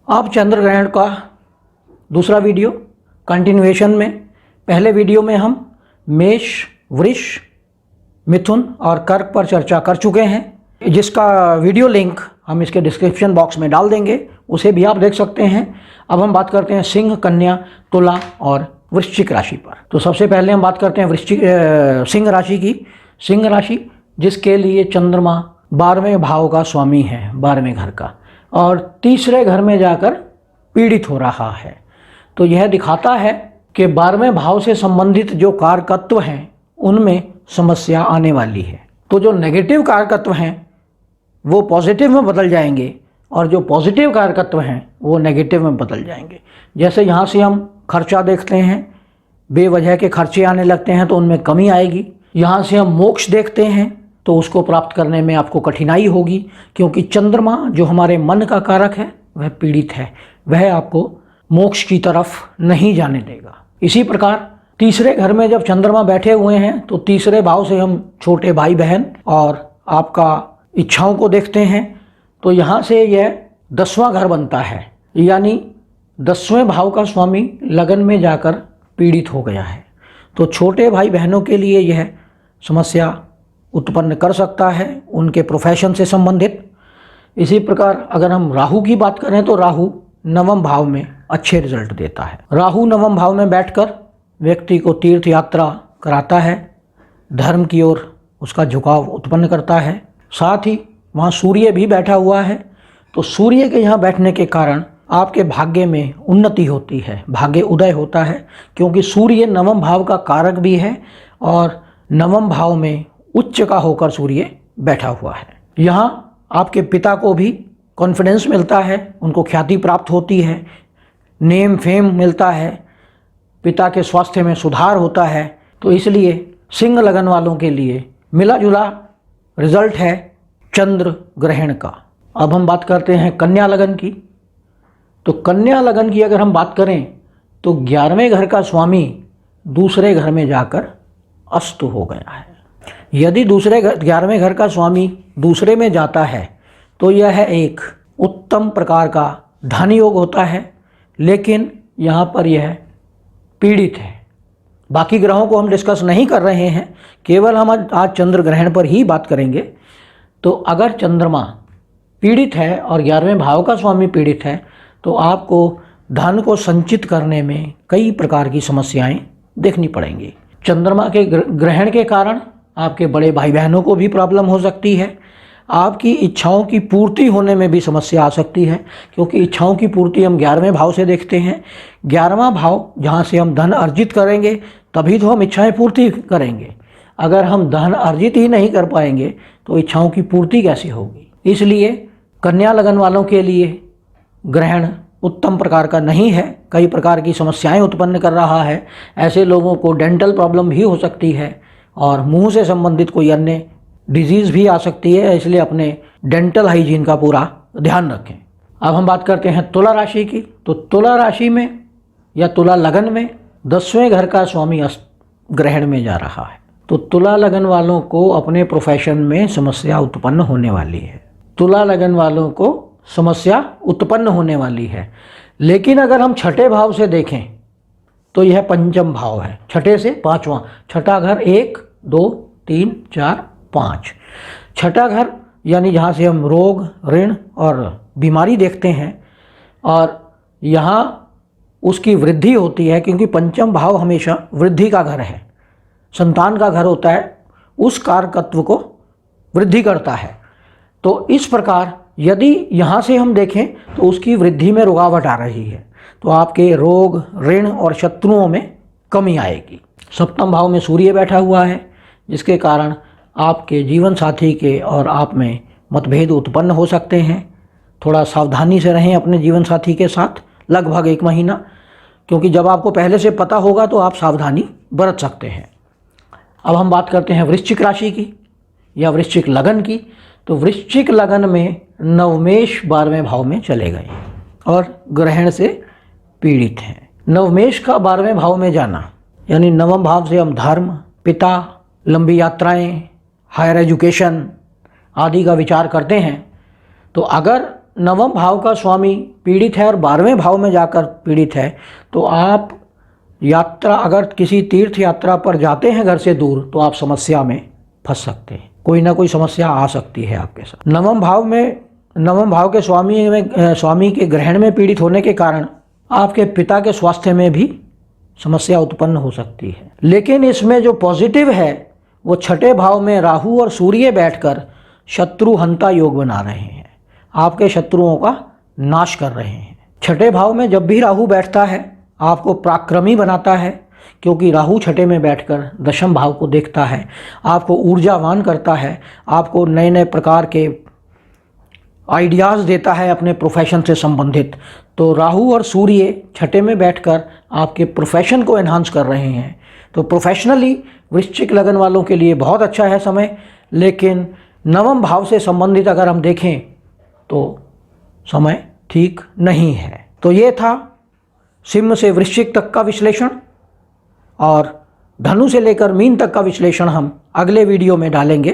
अब चंद्र ग्रहण का दूसरा वीडियो कंटिन्यूएशन में। पहले वीडियो में हम मेष, वृष, मिथुन और कर्क पर चर्चा कर चुके हैं, जिसका वीडियो लिंक हम इसके डिस्क्रिप्शन बॉक्स में डाल देंगे, उसे भी आप देख सकते हैं। अब हम बात करते हैं सिंह, कन्या, तुला और वृश्चिक राशि पर। तो सबसे पहले हम बात करते हैं सिंह राशि की। सिंह राशि जिसके लिए चंद्रमा 12वें भाव का स्वामी है, 12वें घर का, और तीसरे घर में जाकर पीड़ित हो रहा है। तो यह दिखाता है कि 12वें भाव से संबंधित जो कारकत्व हैं उनमें समस्या आने वाली है। तो जो नेगेटिव कारकत्व हैं वो पॉजिटिव में बदल जाएंगे और जो पॉजिटिव कारकत्व हैं वो नेगेटिव में बदल जाएंगे। जैसे यहाँ से हम खर्चा देखते हैं, बेवजह के खर्चे आने लगते हैं तो उनमें कमी आएगी। यहाँ से हम मोक्ष देखते हैं तो उसको प्राप्त करने में आपको कठिनाई होगी, क्योंकि चंद्रमा जो हमारे मन का कारक है वह पीड़ित है, वह आपको मोक्ष की तरफ नहीं जाने देगा। इसी प्रकार तीसरे घर में जब चंद्रमा बैठे हुए हैं तो तीसरे भाव से हम छोटे भाई बहन और आपका इच्छाओं को देखते हैं। तो यहाँ से यह 10वां घर बनता है, यानी 10वें भाव का स्वामी लगन में जाकर पीड़ित हो गया है। तो छोटे भाई बहनों के लिए यह समस्या उत्पन्न कर सकता है, उनके प्रोफेशन से संबंधित। इसी प्रकार अगर हम राहु की बात करें तो राहु 9वें भाव में अच्छे रिजल्ट देता है। राहु 9वें भाव में बैठकर व्यक्ति को तीर्थ यात्रा कराता है, धर्म की ओर उसका झुकाव उत्पन्न करता है। साथ ही वहाँ सूर्य भी बैठा हुआ है, तो सूर्य के यहाँ बैठने के कारण आपके भाग्य में उन्नति होती है, भाग्य उदय होता है, क्योंकि सूर्य 9वें भाव का कारक भी है और 9वें भाव में उच्च का होकर सूर्य बैठा हुआ है। यहाँ आपके पिता को भी कॉन्फिडेंस मिलता है, उनको ख्याति प्राप्त होती है, नेम फेम मिलता है, पिता के स्वास्थ्य में सुधार होता है। तो इसलिए सिंह लगन वालों के लिए मिला जुला रिजल्ट है चंद्र ग्रहण का। अब हम बात करते हैं कन्या लगन की। तो कन्या लगन की अगर हम बात करें तो 11वें घर का स्वामी दूसरे घर में जाकर अस्त हो गया है। यदि 11वें घर का स्वामी दूसरे में जाता है तो यह एक उत्तम प्रकार का धन योग होता है, लेकिन यहाँ पर यह पीड़ित है। बाकी ग्रहों को हम डिस्कस नहीं कर रहे हैं, केवल हम आज चंद्र ग्रहण पर ही बात करेंगे। तो अगर चंद्रमा पीड़ित है और 11वें भाव का स्वामी पीड़ित है तो आपको धन को संचित करने में कई प्रकार की समस्याएं देखनी पड़ेंगी। चंद्रमा के ग्रहण के कारण आपके बड़े भाई बहनों को भी प्रॉब्लम हो सकती है। आपकी इच्छाओं की पूर्ति होने में भी समस्या आ सकती है, क्योंकि इच्छाओं की पूर्ति हम 11वें भाव से देखते हैं। 11वां भाव जहाँ से हम धन अर्जित करेंगे तभी तो हम इच्छाएं पूर्ति करेंगे। अगर हम धन अर्जित ही नहीं कर पाएंगे तो इच्छाओं की पूर्ति कैसे होगी। इसलिए कन्या लगन वालों के लिए ग्रहण उत्तम प्रकार का नहीं है, कई प्रकार की समस्याएं उत्पन्न कर रहा है। ऐसे लोगों को डेंटल प्रॉब्लम भी हो सकती है और मुंह से संबंधित कोई अन्य डिजीज़ भी आ सकती है, इसलिए अपने डेंटल हाइजीन का पूरा ध्यान रखें। अब हम बात करते हैं तुला राशि की। तो तुला राशि में या तुला लगन में 10वें घर का स्वामी ग्रहण में जा रहा है। तो तुला लगन वालों को अपने प्रोफेशन में समस्या उत्पन्न होने वाली है। तुला लगन वालों को समस्या उत्पन्न होने वाली है। लेकिन अगर हम छठे भाव से देखें तो यह पंचम भाव है, छठे से पाँचवां। छठा घर 1, 2, 3, 4, 5। छठा घर यानी जहाँ से हम रोग, ऋण और बीमारी देखते हैं, और यहाँ उसकी वृद्धि होती है, क्योंकि पंचम भाव हमेशा वृद्धि का घर है, संतान का घर होता है, उस कारकत्व को वृद्धि करता है। तो इस प्रकार यदि यहाँ से हम देखें तो उसकी वृद्धि में रुकावट आ रही है, तो आपके रोग, ऋण और शत्रुओं में कमी आएगी। सप्तम भाव में सूर्य बैठा हुआ है, जिसके कारण आपके जीवन साथी के और आप में मतभेद उत्पन्न हो सकते हैं। थोड़ा सावधानी से रहें अपने जीवन साथी के साथ लगभग 1 महीना, क्योंकि जब आपको पहले से पता होगा तो आप सावधानी बरत सकते हैं। अब हम बात करते हैं वृश्चिक राशि की या वृश्चिक लगन की। तो वृश्चिक लगन में नवमेश 12वें भाव में चले गए और ग्रहण से पीड़ित हैं। नवमेश का 12वें भाव में जाना यानी 9वें भाव से हम धर्म, पिता, लंबी यात्राएं, हायर एजुकेशन आदि का विचार करते हैं। तो अगर नवम भाव का स्वामी पीड़ित है और 12वें भाव में जाकर पीड़ित है, तो आप यात्रा, अगर किसी तीर्थ यात्रा पर जाते हैं घर से दूर, तो आप समस्या में फंस सकते हैं, कोई ना कोई समस्या आ सकती है आपके साथ। नवम भाव के स्वामी के ग्रहण में पीड़ित होने के कारण आपके पिता के स्वास्थ्य में भी समस्या उत्पन्न हो सकती है। लेकिन इसमें जो पॉजिटिव है वो छठे भाव में राहु और सूर्य बैठकर शत्रु हंता योग बना रहे हैं, आपके शत्रुओं का नाश कर रहे हैं। छठे भाव में जब भी राहु बैठता है आपको पराक्रमी बनाता है, क्योंकि राहु छठे में बैठकर दशम भाव को देखता है, आपको ऊर्जावान करता है, आपको नए नए प्रकार के आइडियाज़ देता है अपने प्रोफेशन से संबंधित। तो राहु और सूर्य छठे में बैठकर आपके प्रोफेशन को एनहांस कर रहे हैं। तो प्रोफेशनली वृश्चिक लगन वालों के लिए बहुत अच्छा है समय, लेकिन नवम भाव से संबंधित अगर हम देखें तो समय ठीक नहीं है। तो ये था सिंह से वृश्चिक तक का विश्लेषण, और धनु से लेकर मीन तक का विश्लेषण हम अगले वीडियो में डालेंगे।